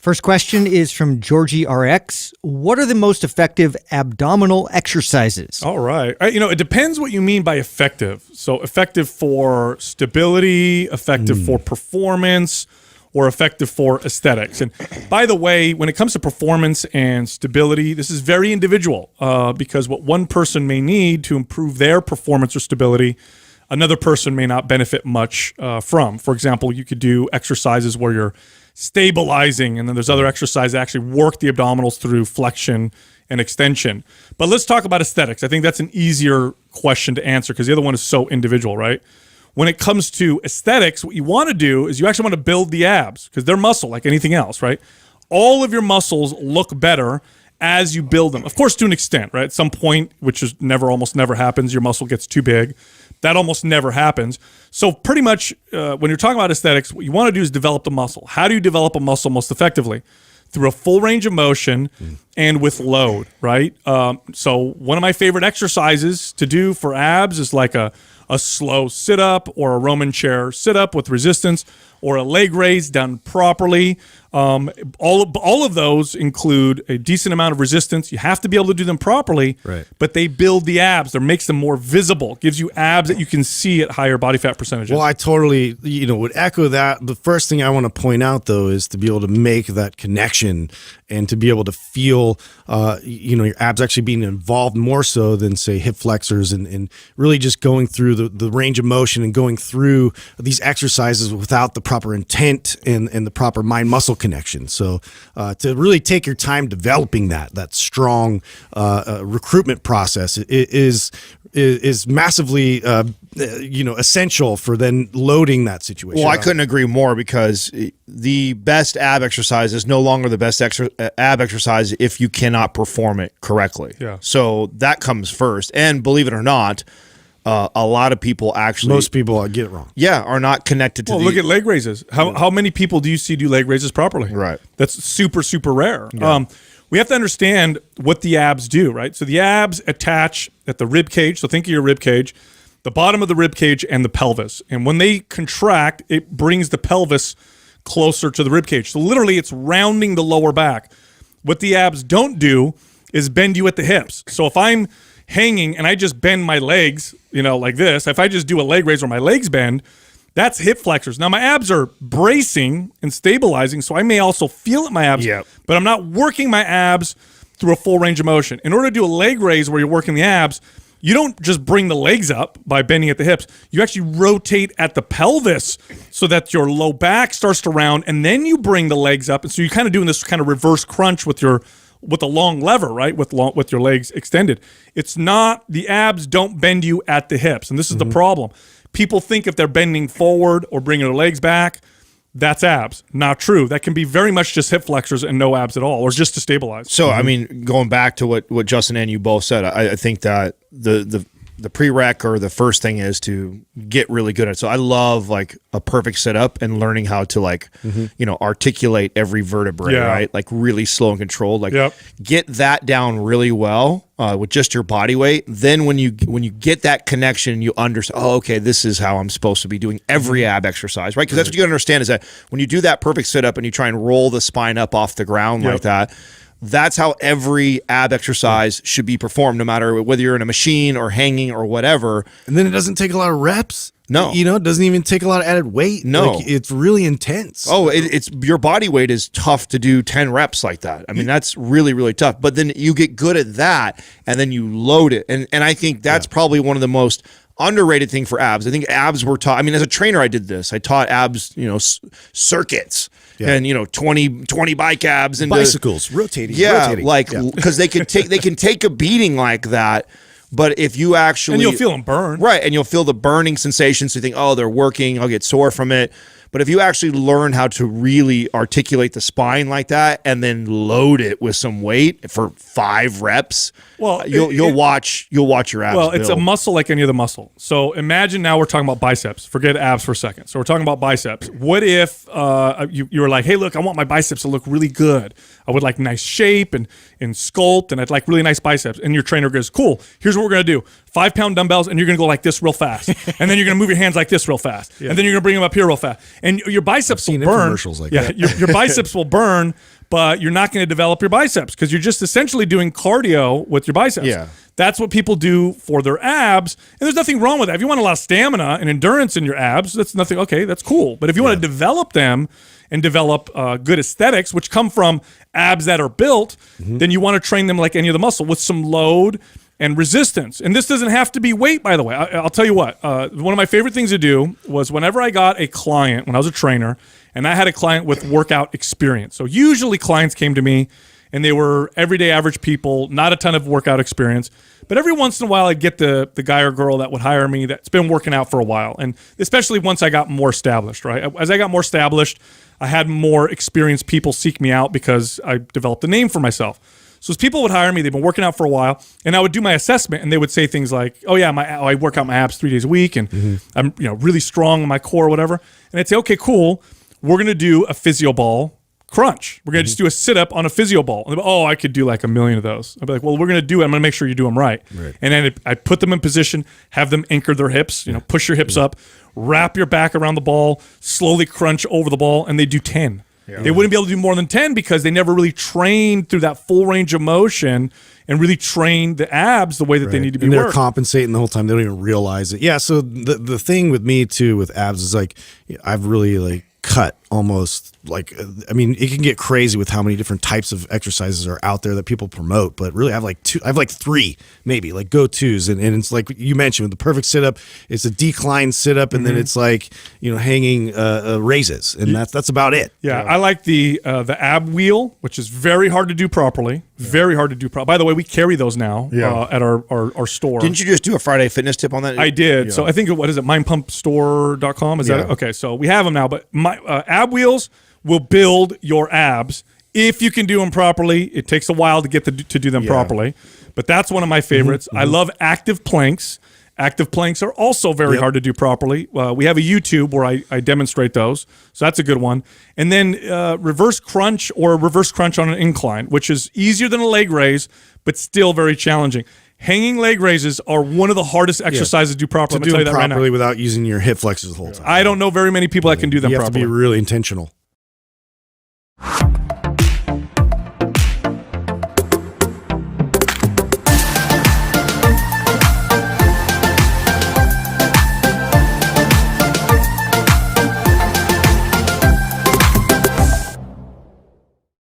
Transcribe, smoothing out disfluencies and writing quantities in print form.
First question is from Georgie RX. What are the most effective abdominal exercises? All right. It depends what you mean by effective. So effective for stability, effective for performance, or effective for aesthetics. And by the way, when it comes to performance and stability, this is very individual because what one person may need to improve their performance or stability, another person may not benefit much from. For example, you could do exercises where you're stabilizing, and then there's other exercises that actually work the abdominals through flexion and extension. But let's talk about aesthetics. I think that's an easier question to answer because the other one is so individual, right? When it comes to aesthetics, what you want to do is you actually want to build the abs because they're muscle like anything else, right? All of your muscles look better as you build them. Of course, to an extent, right? At some point, which is almost never happens, your muscle gets too big. That almost never happens. So pretty much when you're talking about aesthetics, what you want to do is develop the muscle. How do you develop a muscle most effectively? Through a full range of motion and with load, right? So one of my favorite exercises to do for abs is like a slow sit-up or a Roman chair sit-up with resistance or a leg raise done properly. All of those include a decent amount of resistance. You have to be able to do them properly, right, but they build the abs. That makes them more visible, gives you abs that you can see at higher body fat percentages. Well, I totally, would echo that. The first thing I want to point out, though, is to be able to make that connection and to be able to feel, your abs actually being involved more so than, say, hip flexors and really just going through the range of motion and going through these exercises without the proper intent and the proper mind-muscle connection. So to really take your time developing that strong recruitment process is massively essential for then loading that situation. Well, I couldn't agree more because the best ab exercise is no longer the best ab exercise if you cannot perform it correctly. Yeah. So that comes first. And believe it or not, a lot of people actually... Most people get it wrong. Yeah, are not connected to look at leg raises. How many people do you see do leg raises properly? Right. That's super, super rare. Yeah. We have to understand what the abs do, right? So the abs attach at the rib cage. So think of your rib cage, the bottom of the rib cage and the pelvis. And when they contract, it brings the pelvis closer to the rib cage. So literally it's rounding the lower back. What the abs don't do is bend you at the hips. So if I'm hanging and I just bend my legs, like this, if I just do a leg raise where my legs bend, that's hip flexors. Now, my abs are bracing and stabilizing, so I may also feel it in my abs, but I'm not working my abs through a full range of motion. In order to do a leg raise where you're working the abs, you don't just bring the legs up by bending at the hips. You actually rotate at the pelvis so that your low back starts to round, and then you bring the legs up. And so you're kind of doing this kind of reverse crunch with a long lever, right? With your legs extended. It's not, the abs don't bend you at the hips. And this is the problem. People think if they're bending forward or bringing their legs back, that's abs. Not true. That can be very much just hip flexors and no abs at all, or just to stabilize. So, I mean, going back to what Justin and you both said, I think that the prereq or the first thing is to get really good at it. So I love like a perfect setup and learning how to articulate every vertebrae, right? Like really slow and controlled. Like get that down really well with just your body weight. Then when you get that connection, you understand, oh, okay, this is how I'm supposed to be doing every ab exercise, right? Because that's what you gotta understand is that when you do that perfect setup and you try and roll the spine up off the ground like that, that's how every ab exercise should be performed, no matter whether you're in a machine or hanging or whatever. And then it doesn't take a lot of reps. No. It doesn't even take a lot of added weight. No. Like, it's really intense. Oh, it's your body weight is tough to do 10 reps like that. I mean, that's really, really tough. But then you get good at that, and then you load it. And I think that's probably one of the most underrated thing for abs. I think abs were taught. I mean, as a trainer, I did this. I taught abs, circuits. Yeah. And 20 bike abs and bicycles rotating. Because they can take a beating like that. But if you actually, and you'll feel them burn, right? And you'll feel the burning sensation. So you think, oh, they're working. I'll get sore from it. But if you actually learn how to really articulate the spine like that, and then load it with some weight for 5 reps, well, you'll watch your abs. Well, it's a muscle like any other muscle. So imagine now we're talking about biceps. Forget abs for a second. So we're talking about biceps. What if you were like, hey, look, I want my biceps to look really good. I would like nice shape and sculpt, and I'd like really nice biceps. And your trainer goes, cool, here's what we're going to do. 5-pound dumbbells, and you're going to go like this real fast. And then you're going to move your hands like this real fast. And then you're going to bring them up here real fast. And your biceps will seen burn. infomercials like yeah, that. your biceps will burn, but you're not going to develop your biceps because you're just essentially doing cardio with your biceps. Yeah. That's what people do for their abs, and there's nothing wrong with that. If you want a lot of stamina and endurance in your abs, that's nothing. Okay, that's cool. But if you want to develop them and develop good aesthetics, which come from abs that are built, then you want to train them like any other muscle with some load and resistance. And this doesn't have to be weight, by the way. I'll tell you what. One of my favorite things to do was whenever I got a client, when I was a trainer, and I had a client with workout experience. So usually clients came to me, and they were everyday average people, not a ton of workout experience. But every once in a while, I'd get the guy or girl that would hire me that's been working out for a while. And especially once I got more established, right? As I got more established, I had more experienced people seek me out because I developed a name for myself. So as people would hire me, they've been working out for a while, and I would do my assessment, and they would say things like, "Oh yeah, I work out my abs 3 days a week, and I'm really strong in my core, or whatever." And I'd say, "Okay, cool. We're gonna do a physio ball crunch. We're gonna just do a sit up on a physio ball." And they'd be, "Oh, I could do like 1,000,000 of those." I'd be like, "Well, we're gonna do it. I'm gonna make sure you do them right." And then I put them in position, have them anchor their hips, push your hips up, wrap your back around the ball, slowly crunch over the ball, and they do 10. They wouldn't be able to do more than 10 because they never really trained through that full range of motion and really trained the abs the way that they need to be and they're worked. compensating the whole time. They don't even realize it. Yeah. So the thing with me too with abs is like I've really like cut almost like I mean it can get crazy with how many different types of exercises are out there that people promote, but really I have like 3 maybe like go-tos, and it's like you mentioned with the perfect sit-up, it's a decline sit-up, and then it's like hanging raises, and that's about it. Yeah, I like the ab wheel, which is very hard to do properly. Very hard to do properly. By the way, we carry those now at our store. Didn't you just do a Friday fitness tip on that? I did. So I think, what is it, mindpumpstore.com? Is that it? Okay, so we have them now, but my ab wheels will build your abs if you can do them properly. It takes a while to get to do them properly, but that's one of my favorites. I love active planks. Active planks are also very hard to do properly. We have a YouTube where I demonstrate those, so that's a good one. And then reverse crunch or reverse crunch on an incline, which is easier than a leg raise, but still very challenging. Hanging leg raises are one of the hardest exercises to do properly. To do them properly without using your hip flexors the whole time. I don't know very many people that can do them you have properly. to be really intentional.